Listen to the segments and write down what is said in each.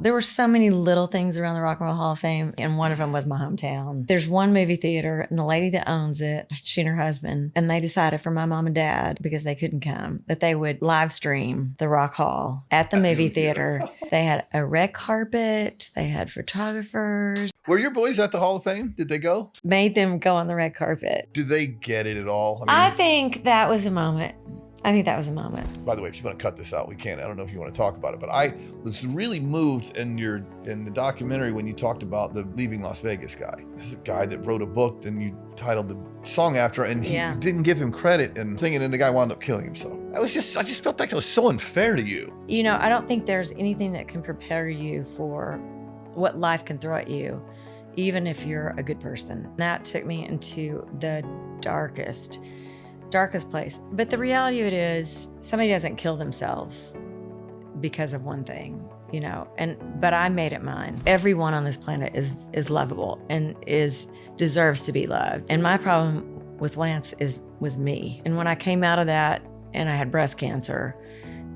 There were so many little things around the Rock and Roll Hall of Fame, and one of them was my hometown. There's one movie theater, and the lady that owns it, she and her husband, and they decided for my mom and dad, because they couldn't come, that they would live stream the Rock Hall at the movie theater. They had a red carpet. They had photographers. Were your boys at the Hall of Fame? Did they go? Made them go on the red carpet. Do they get it at all? I think that was a moment. By the way, if you want to cut this out, we can. I don't know if you want to talk about it, but I was really moved in the documentary when you talked about the Leaving Las Vegas guy. This is a guy that wrote a book, and you titled the song after, and he didn't give him credit and singing, and the guy wound up killing himself. I just felt like it was so unfair to you. You know, I don't think there's anything that can prepare you for what life can throw at you, even if you're a good person. That took me into the darkest place. But the reality of it is, somebody doesn't kill themselves because of one thing, you know. But I made it mine. Everyone on this planet is lovable and deserves to be loved. And my problem with Lance was me. And when I came out of that and I had breast cancer,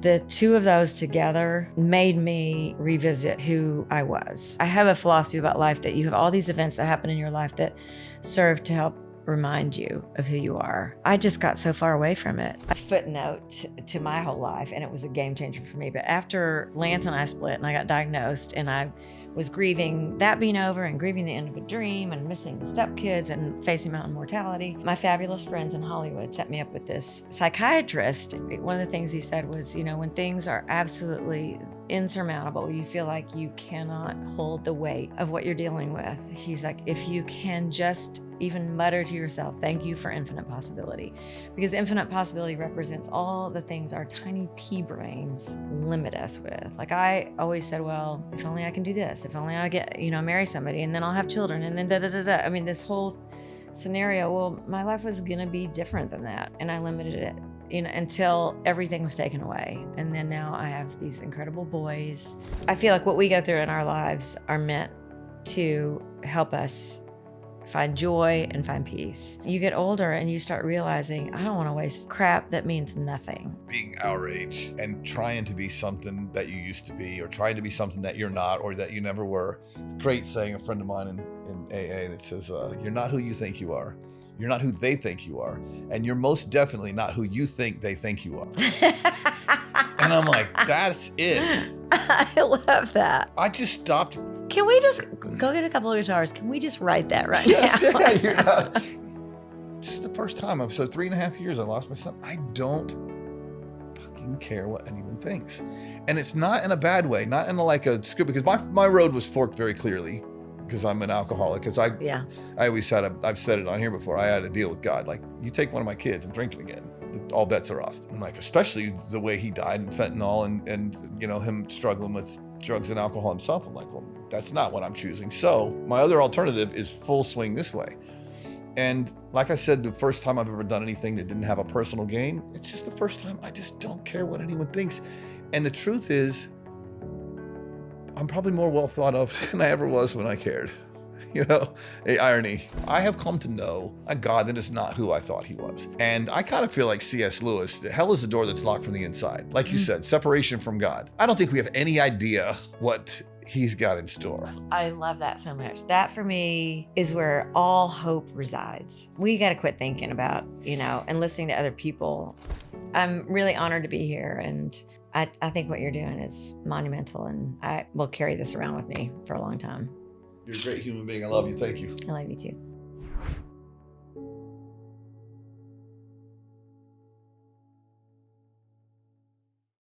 the two of those together made me revisit who I was. I have a philosophy about life that you have all these events that happen in your life that serve to help remind you of who you are. I just got so far away from it. A footnote to my whole life, and it was a game changer for me. But after Lance and I split and I got diagnosed, and I was grieving that being over and grieving the end of a dream and missing the stepkids and facing my own mortality, my fabulous friends in Hollywood set me up with this psychiatrist. One of the things he said was, you know, when things are absolutely insurmountable, you feel like you cannot hold the weight of what you're dealing with. He's like, if you can just even mutter to yourself, thank you for infinite possibility. Because infinite possibility represents all the things our tiny pea brains limit us with. Like I always said, well, if only I can do this, if only I get, you know, marry somebody and then I'll have children and then da-da-da-da. I mean, this whole scenario, well, my life was gonna be different than that. And I limited it, you know, until everything was taken away. And then now I have these incredible boys. I feel like what we go through in our lives are meant to help us find joy and find peace. You get older and you start realizing, I don't want to waste crap that means nothing. Being our age and trying to be something that you used to be, or trying to be something that you're not, or that you never were. It's great saying, a friend of mine in AA that says, you're not who you think you are. You're not who they think you are. And you're most definitely not who you think they think you are. And I'm like, that's it. I love that. I just stopped. Can we just go get a couple of guitars? Can we just write that right Yes, now? Yeah, you're not. Just the first time. So 3.5 years I lost my son. I don't fucking care what anyone thinks. And it's not in a bad way, not in like a script, because my road was forked very clearly. Because I'm an alcoholic. Because I always had I've said it on here before, I had a deal with God. Like, you take one of my kids, I'm drinking again. All bets are off. And like, especially the way he died, and fentanyl, and you know, him struggling with drugs and alcohol himself. I'm like, well, that's not what I'm choosing. So my other alternative is full swing this way. And like I said, the first time I've ever done anything that didn't have a personal gain, it's just the first time I just don't care what anyone thinks. And the truth is, I'm probably more well thought of than I ever was when I cared. You know, a irony. I have come to know a God that is not who I thought he was. And I kind of feel like C.S. Lewis, that hell is a door that's locked from the inside. Like you said, separation from God. I don't think we have any idea what he's got in store. I love that so much. That for me is where all hope resides. We got to quit thinking about, you know, and listening to other people. I'm really honored to be here, and I think what you're doing is monumental, and I will carry this around with me for a long time. You're a great human being. I love you. Thank you. I love you too.